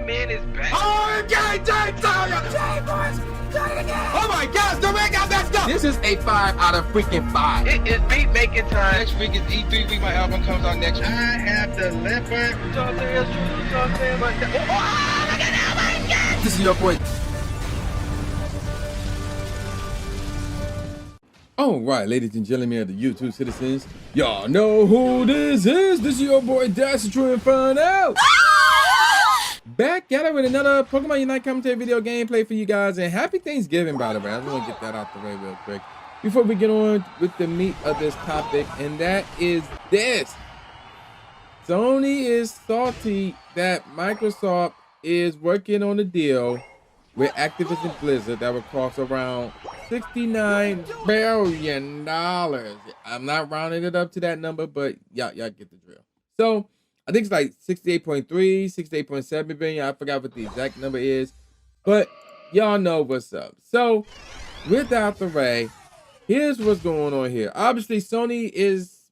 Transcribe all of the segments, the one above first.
Man is back. Oh, okay, boys. Oh my gosh, the ring got messed up. This is a 5 out of freaking 5. It is beat making time. Next week is E3 week. My album comes out next week. I have the leopard. Oh, look at that, my God. This is your boy. All right, ladies and gentlemen of the YouTube citizens, y'all know who this is. This is your boy Dash True Inferno. Back at it with another Pokemon Unite commentary video gameplay for you guys, and happy Thanksgiving, by the way. I just want to get that out the way real quick before we get on with the meat of this topic, and that is this. Sony is salty that Microsoft is working on a deal with Activision Blizzard that will cost around $69 billion. I'm not rounding it up to that number, but y'all get the drill. So I think it's like 68.3, 68.7 billion. I forgot what the exact number is, but y'all know what's up. So without the way, here's what's going on here. Obviously, Sony has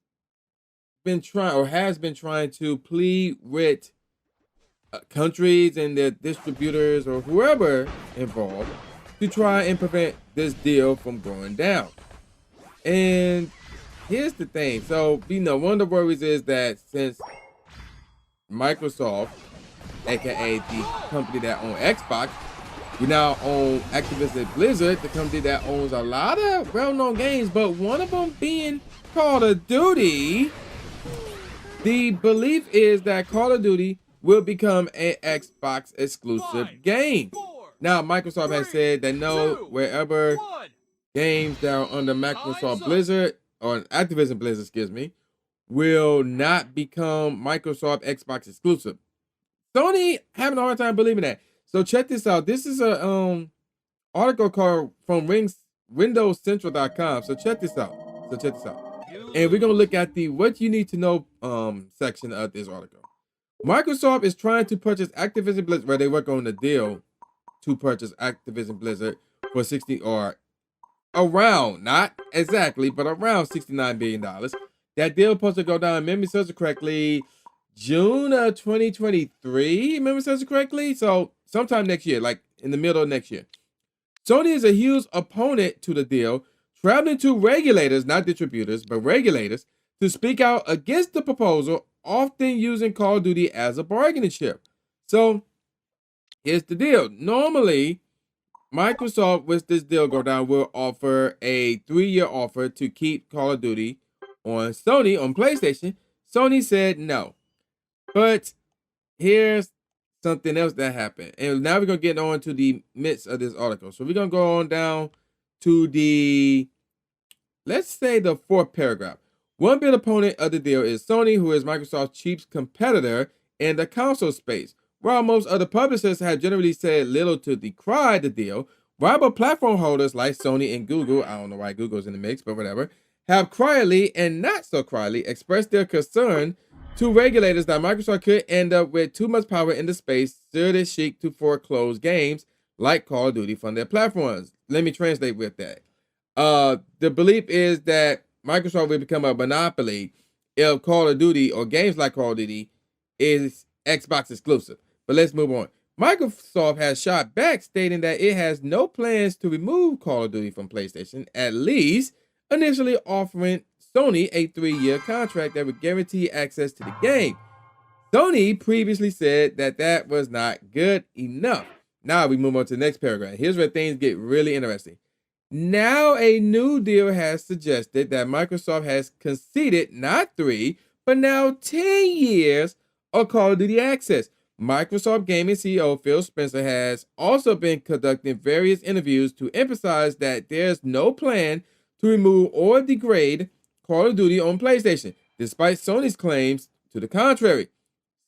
been trying to plead with countries and their distributors or whoever involved to try and prevent this deal from going down. And here's the thing. So, one of the worries is that since Microsoft, aka the company that owns Xbox, we now own Activision Blizzard, the company that owns a lot of well-known games, but one of them being Call of Duty. The belief is that Call of Duty will become an Xbox exclusive game. Now, Microsoft has said that wherever games that are under Microsoft Blizzard, or Activision Blizzard, excuse me, will not become Microsoft Xbox exclusive. Sony having a hard time believing that. So check this out. This is a article called from WindowsCentral.com. So check this out. And we're gonna look at the what you need to know section of this article. Microsoft is trying to purchase Activision Blizzard, where they work on the deal to purchase Activision Blizzard for 60 or around, not exactly, but around $69 billion. That deal supposed to go down, if memory serves correctly, June of 2023, memory serves correctly. So sometime next year, like in the middle of next year. Sony is a huge opponent to the deal, traveling to regulators, not distributors, but regulators, to speak out against the proposal, often using Call of Duty as a bargaining chip. So here's the deal. Normally, Microsoft, with this deal go down, will offer a 3-year offer to keep Call of Duty on Sony, on PlayStation. Sony said no. But here's something else that happened. And now we're going to get on to the midst of this article. So we're going to go on down to the, let's say, the 4th paragraph. One big opponent of the deal is Sony, who is Microsoft's chief competitor in the console space. While most other publishers have generally said little to decry the deal, rival platform holders like Sony and Google, I don't know why Google's in the mix, but whatever, have quietly and not so quietly expressed their concern to regulators that Microsoft could end up with too much power in the space should it seek to foreclose games like Call of Duty from their platforms. Let me translate with that. The belief is that Microsoft will become a monopoly if Call of Duty or games like Call of Duty is Xbox exclusive. But let's move on. Microsoft has shot back, stating that it has no plans to remove Call of Duty from PlayStation, at least initially offering Sony a 3-year contract that would guarantee access to the game. Sony previously said that that was not good enough. Now we move on to the next paragraph. Here's where things get really interesting. Now a new deal has suggested that Microsoft has conceded not 3, but now 10 years of Call of Duty access. Microsoft Gaming CEO Phil Spencer has also been conducting various interviews to emphasize that there's no plan to remove or degrade Call of Duty on PlayStation, despite Sony's claims to the contrary.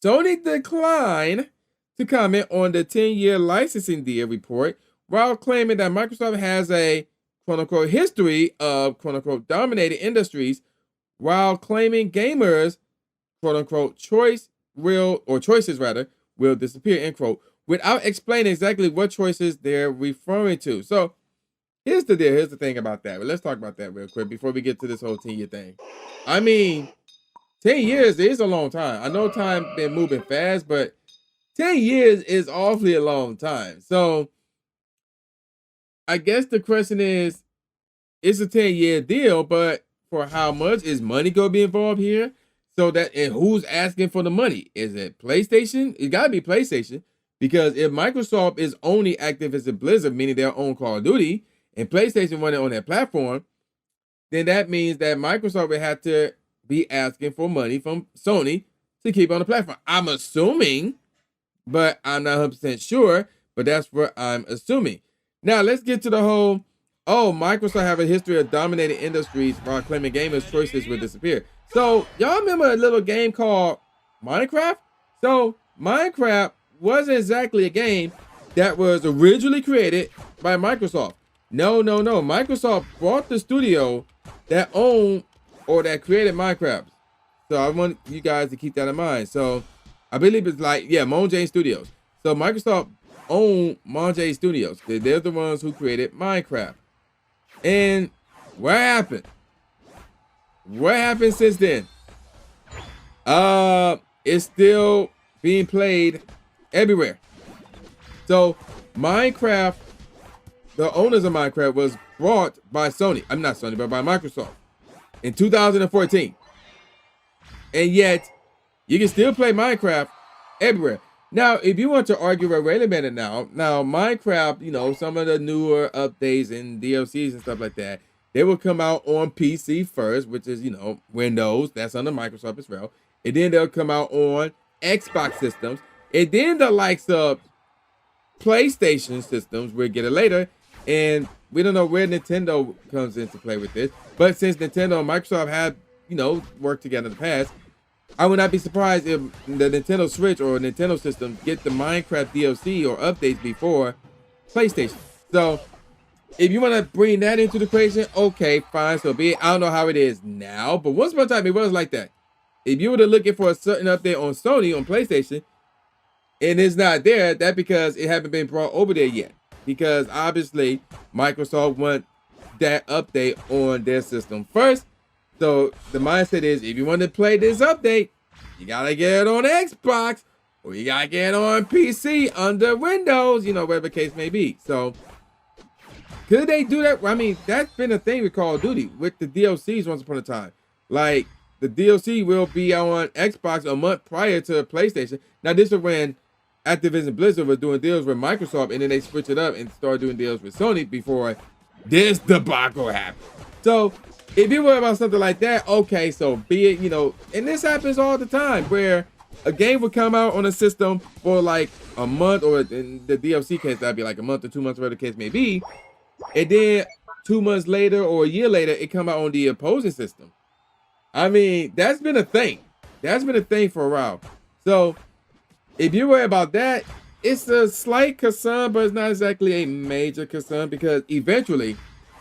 Sony declined to comment on the 10-year licensing deal report, while claiming that Microsoft has a quote-unquote history of quote-unquote dominated industries, while claiming gamers quote-unquote choices will disappear, end quote, without explaining exactly what choices they're referring to. So here's the deal. Here's the thing about that. But let's talk about that real quick before we get to this whole 10-year thing. I mean, 10 years is a long time. I know time been moving fast, but 10 years is awfully a long time. So I guess the question is, it's a 10-year deal, but for how much is money going to be involved here? So that, and who's asking for the money? Is it PlayStation? It got to be PlayStation, because if Microsoft is owning Activision Blizzard, meaning their own Call of Duty, and PlayStation running on their platform, then that means that Microsoft would have to be asking for money from Sony to keep on the platform. I'm assuming, but I'm not 100% sure, but that's what I'm assuming. Now, let's get to the whole, Microsoft have a history of dominating industries while claiming gamers' choices will disappear. So, y'all remember a little game called Minecraft? So, Minecraft wasn't exactly a game that was originally created by Microsoft. No. Microsoft bought the studio that owned or that created Minecraft. So, I want you guys to keep that in mind. So, I believe it's Mojang Studios. So, Microsoft owned Mojang Studios. They're the ones who created Minecraft. And what happened? What happened since then? It's still being played everywhere. So Minecraft, the owners of Minecraft was bought by Sony. I'm not Sony, but by Microsoft in 2014. And yet you can still play Minecraft everywhere. Now, if you want to argue, well, wait a minute now Minecraft, some of the newer updates and DLCs and stuff like that, they will come out on PC first, which is, Windows. That's under Microsoft as well. And then they'll come out on Xbox systems. And then the likes of PlayStation systems, we'll get it later. And we don't know where Nintendo comes into play with this. But since Nintendo and Microsoft have, worked together in the past, I would not be surprised if the Nintendo Switch or Nintendo system get the Minecraft DLC or updates before PlayStation. So if you want to bring that into the equation, okay, fine, so be it. I don't know how it is now, but once upon a time it was like that. If you were looking for a certain update on Sony, on PlayStation, and it's not there, that's because it haven't been brought over there yet. Because obviously Microsoft want that update on their system first. So the mindset is, if you want to play this update, you gotta get it on Xbox, or you gotta get it on PC under Windows, whatever the case may be. So could they do that? I mean, that's been a thing with Call of Duty with the DLCs once upon a time. Like, the DLC will be on Xbox a month prior to PlayStation. Now, this is when Activision Blizzard was doing deals with Microsoft, and then they switched it up and started doing deals with Sony before this debacle happened. So if you worry about something like that, okay, so be it, and this happens all the time where a game would come out on a system for like a month, or in the DLC case, that'd be like a month or 2 months, whatever the case may be. And then 2 months later or a year later, it come out on the opposing system. I mean, that's been a thing. That's been a thing for a while. So if you worry about that, it's a slight concern, but it's not exactly a major concern, because eventually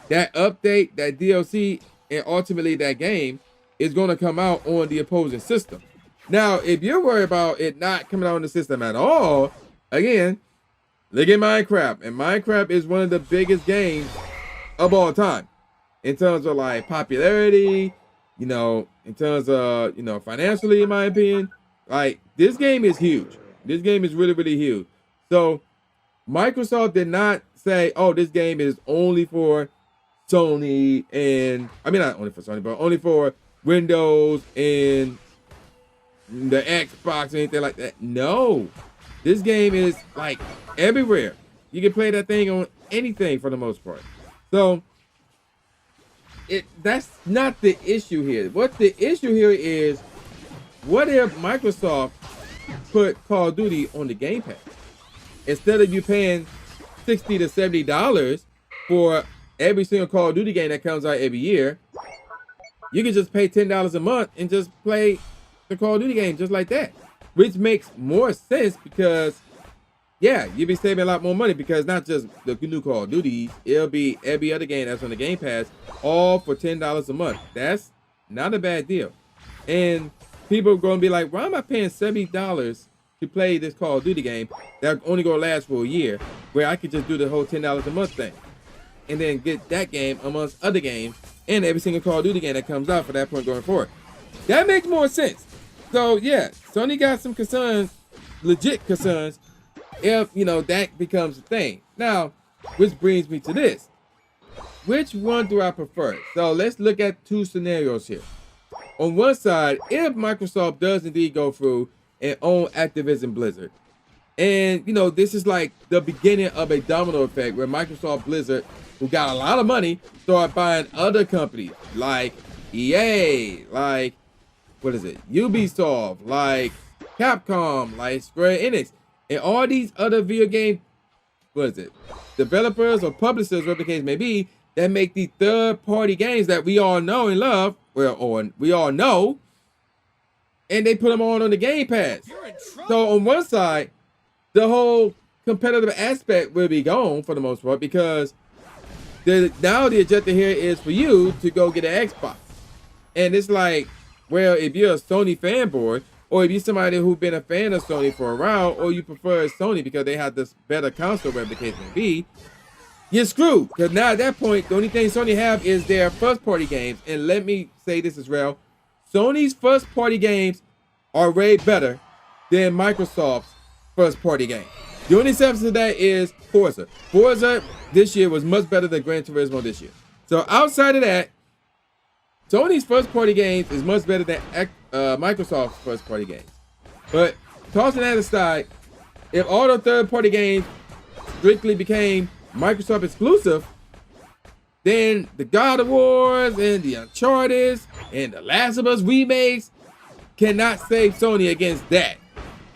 that update, that DLC, and ultimately that game is going to come out on the opposing system. Now, if you're worried about it not coming out on the system at all, again, look at Minecraft. And Minecraft is one of the biggest games of all time in terms of like popularity, in terms of, financially, in my opinion. Like, this game is huge. This game is really, really huge. So Microsoft did not say, oh, this game is only for Sony, and I mean, not only for Sony, but only for Windows and the Xbox or anything like that. No, this game is like everywhere. You can play that thing on anything for the most part. So that's not the issue here. What the issue here is, what if Microsoft put Call of Duty on the Game Pass? Instead of you paying $60 to $70 for every single Call of Duty game that comes out every year, you can just pay $10 a month and just play the Call of Duty game just like that. Which makes more sense, because you'll be saving a lot more money, because not just the new Call of Duty, it'll be every other game that's on the Game Pass, all for $10 a month. That's not a bad deal. And people are going to be like, why am I paying $70 to play this Call of Duty game that only going to last for a year, where I could just do the whole $10 a month thing and then get that game amongst other games and every single Call of Duty game that comes out for that point going forward? That makes more sense. So yeah, Sony got some concerns, legit concerns if, you know, that becomes a thing. Now, which brings me to this. Which one do I prefer? So let's look at two scenarios here. On one side, if Microsoft does indeed go through and own Activision Blizzard, and, you know, this is like the beginning of a domino effect where Microsoft Blizzard, who got a lot of money, start buying other companies like EA, like, what is it, Ubisoft, like Capcom, like Square Enix, and all these other video game, what is it, developers or publishers, whatever the case may be, that make the third-party games that we all know and love, well, we all know, and they put them on the Game Pass. So on one side, the whole competitive aspect will be gone for the most part, because now the objective here is for you to go get an Xbox. And it's like, well, if you're a Sony fanboy, or if you're somebody who's been a fan of Sony for a while, or you prefer Sony because they have this better console, whatever the case may be, you're screwed. Because now at that point, the only thing Sony have is their first-party games. And let me say this as well. Sony's first-party games are way better than Microsoft's first-party games. The only exception to that is Forza. Forza this year was much better than Gran Turismo this year. So outside of that, Sony's first-party games is much better than Microsoft's first-party games. But tossing that aside, if all the third-party games strictly became Microsoft exclusive, then the God of Wars and the Uncharted and the Last of Us remakes cannot save Sony against that.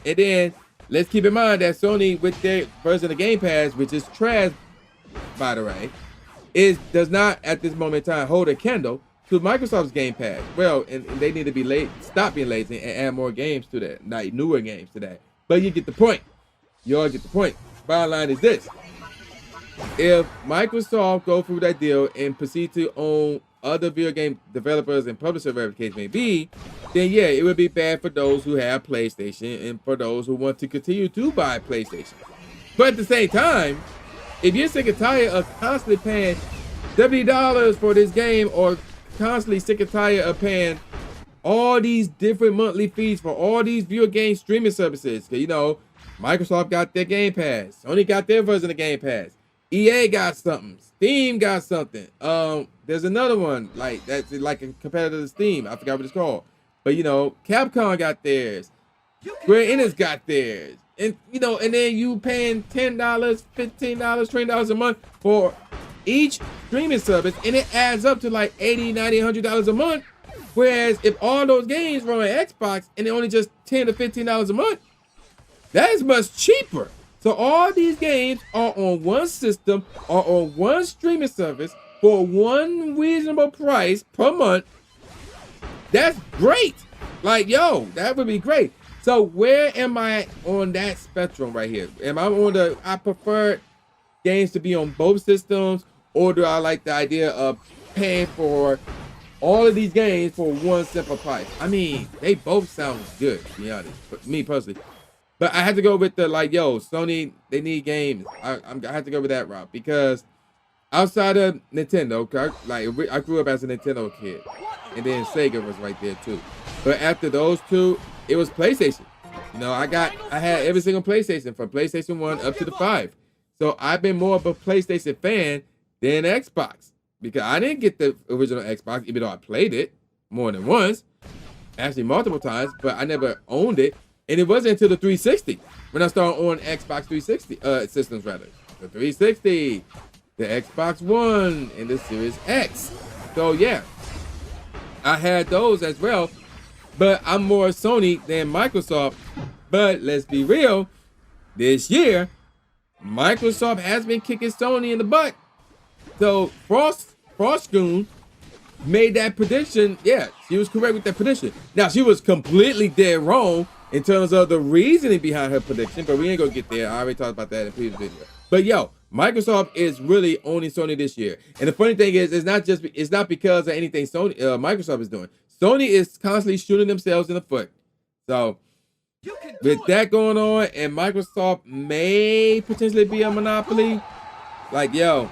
And then let's keep in mind that Sony, with their version of Game Pass, which is trash, by the way, does not at this moment in time hold a candle to Microsoft's Game Pass. Well, and they need to be stop being lazy and add more games to that, not newer games to that. But you get the point. You all get the point. Bottom line is this. If Microsoft go through that deal and proceed to own other video game developers and publishers, whatever the case may be, then yeah, it would be bad for those who have PlayStation and for those who want to continue to buy PlayStation. But at the same time, if you're sick and tired of constantly paying $70 for this game, or constantly sick and tired of paying all these different monthly fees for all these video game streaming services, because, you know, Microsoft got their Game Pass, Sony got their version of Game Pass, EA got something, Steam got something. There's another one like that's like a competitor to Steam. I forgot what it's called. But you know, Capcom got theirs. Square Enix got theirs. And you know, and then you paying $10, $15, $20 a month for each streaming service, and it adds up to like $80, $90, $100 a month. Whereas if all those games were on Xbox and they're only just $10 to $15 a month, that is much cheaper. So all these games are on one system, are on one streaming service for one reasonable price per month. That's great. Like, yo, that would be great. So where am I on that spectrum right here? Am I on I prefer games to be on both systems, or do I like the idea of paying for all of these games for one simple price? I mean, they both sound good, to be honest, but me personally. But I have to go with the, like, yo, Sony, they need games. I have to go with that route, because outside of Nintendo, I grew up as a Nintendo kid, and then Sega was right there too. But after those two, it was PlayStation. You know, I had every single PlayStation from PlayStation 1 up to the 5. So I've been more of a PlayStation fan than Xbox, because I didn't get the original Xbox, even though I played it more than once, actually multiple times, but I never owned it. And it wasn't until the 360 when I started on Xbox 360 systems, rather. The 360, the Xbox One, and the Series X. So yeah, I had those as well. But I'm more Sony than Microsoft. But let's be real, this year, Microsoft has been kicking Sony in the butt. So Frostgoon made that prediction. Yeah, she was correct with that prediction. Now, she was completely dead wrong in terms of the reasoning behind her prediction, but we ain't gonna get there. I already talked about that in a previous video. But yo, Microsoft is really owning Sony this year. And the funny thing is, it's not because of anything Microsoft is doing. Sony is constantly shooting themselves in the foot. So with that going on, and Microsoft may potentially be a monopoly, like, yo,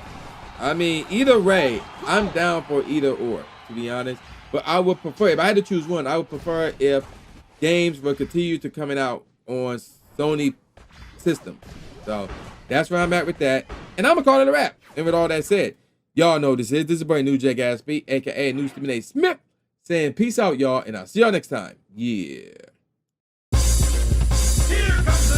I mean, either way, I'm down for either or, to be honest. But I would prefer, if I had to choose one, I would prefer if games will continue to coming out on Sony system. So that's where I'm at with that. And I'm gonna call it a wrap. And with all that said, y'all know this is brand new Jake Gatsby, aka New Stephen A. Smith, saying peace out, y'all, and I'll see y'all next time. Yeah. Here comes the